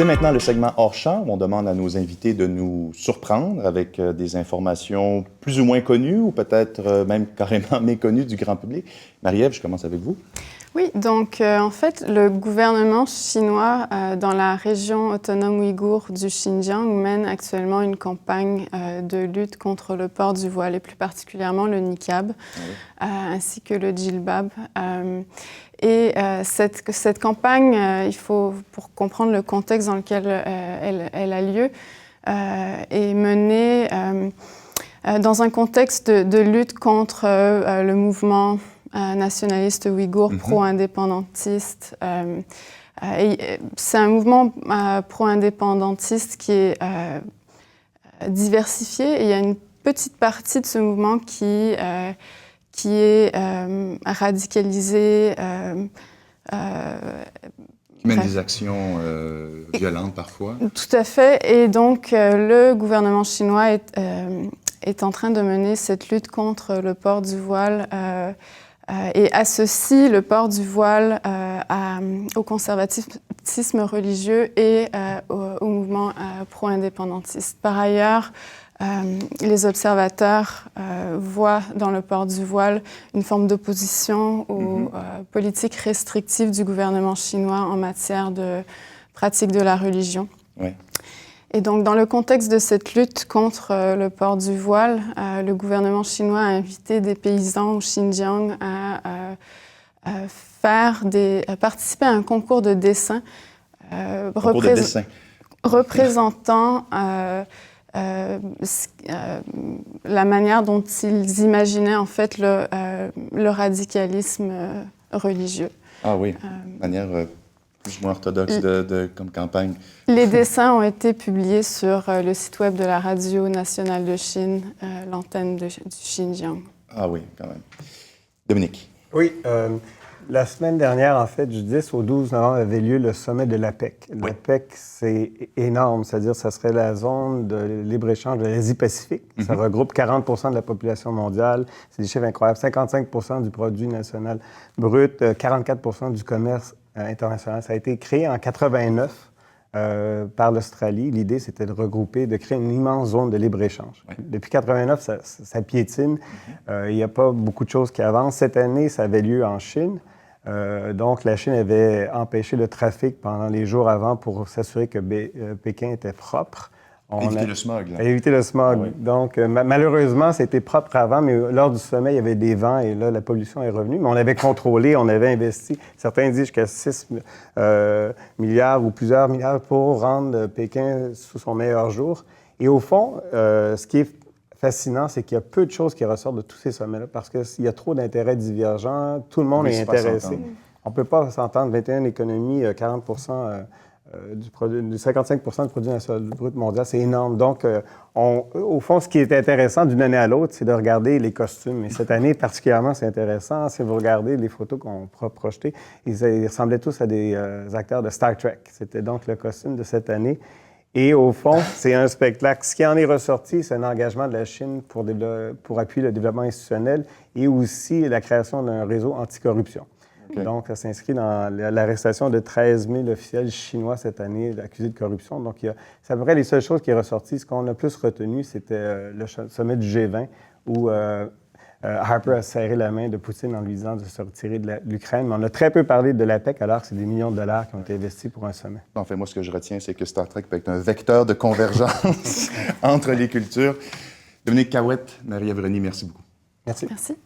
maintenant le segment hors-champ où on demande à nos invités de nous surprendre avec des informations plus ou moins connues ou peut-être même carrément méconnues du grand public. Marie-Ève, je commence avec vous. Oui, donc en fait, le gouvernement chinois dans la région autonome ouïghour du Xinjiang mène actuellement une campagne de lutte contre le port du voile et plus particulièrement le niqab ainsi que le djilbab. Cette campagne, il faut, pour comprendre le contexte dans lequel elle a lieu, est menée dans un contexte de lutte contre le mouvement nationaliste ouïghour, pro-indépendantiste. C'est un mouvement pro-indépendantiste qui est diversifié et il y a une petite partie de ce mouvement qui est radicalisée. Qui mène des actions violentes parfois. Tout à fait. Et donc, le gouvernement chinois est en train de mener cette lutte contre le port du voile et associe le port du voile au conservatisme religieux et au mouvement pro-indépendantiste. Par ailleurs, les observateurs voient dans le port du voile une forme d'opposition aux politiques restrictives du gouvernement chinois en matière de pratique de la religion. Oui. Et donc, dans le contexte de cette lutte contre le port du voile, le gouvernement chinois a invité des paysans au Xinjiang à participer à un concours de dessin, représentant la manière dont ils imaginaient en fait le radicalisme religieux. Ah oui, manière plus ou moins orthodoxe comme campagne. Les dessins ont été publiés sur le site web de la Radio nationale de Chine, l'antenne du Xinjiang. Ah oui, quand même. Dominique. Oui, la semaine dernière, en fait, du 10 au 12 novembre, avait lieu le sommet de l'APEC. Oui. L'APEC, c'est énorme, c'est-à-dire que ça serait la zone de libre-échange de l'Asie-Pacifique. Ça regroupe 40 de la population mondiale. C'est des chiffres incroyables. 55 du produit national brut, 44 du commerce international. Ça a été créé en 89 par l'Australie. L'idée, c'était de regrouper, de créer une immense zone de libre-échange. Oui. Depuis 89, ça piétine. Il n'y a pas beaucoup de choses qui avancent. Cette année, ça avait lieu en Chine. Donc, la Chine avait empêché le trafic pendant les jours avant pour s'assurer que Pékin était propre. Éviter le smog. Là. Éviter le smog. Ah, oui. Donc, malheureusement, c'était propre avant, mais lors du sommet, il y avait des vents et là, la pollution est revenue. Mais on avait contrôlé, on avait investi. Certains disent jusqu'à 6 milliards ou plusieurs milliards pour rendre Pékin sous son meilleur jour. Et au fond, ce qui est fascinant, c'est qu'il y a peu de choses qui ressortent de tous ces sommets-là parce qu'il y a trop d'intérêts divergents. Tout le monde est intéressé. On ne peut pas s'entendre. 21 économies, 40 du 55 du produit national brut mondial, c'est énorme. Donc, au fond, ce qui est intéressant d'une année à l'autre, c'est de regarder les costumes. Et cette année, particulièrement, c'est intéressant. Si vous regardez les photos qu'on pourra projeter, ils ressemblaient tous à des acteurs de Star Trek. C'était donc le costume de cette année. Et au fond, c'est un spectacle. Ce qui en est ressorti, c'est un engagement de la Chine pour appuyer le développement institutionnel et aussi la création d'un réseau anticorruption. Okay. Donc, ça s'inscrit dans l'arrestation de 13 000 officiels chinois cette année accusés de corruption. Donc, c'est à peu près les seules choses qui sont ressorties. Ce qu'on a plus retenu, c'était le sommet du G20 où Harper a serré la main de Poutine en lui disant de se retirer de l'Ukraine. Mais on a très peu parlé de l'APEC alors que c'est des millions de dollars qui ont été investis pour un sommet. En fait, moi, ce que je retiens, c'est que Star Trek peut être un vecteur de convergence entre les cultures. Dominique Cahouette, Marie-Ève Reny, merci beaucoup. Merci. Merci.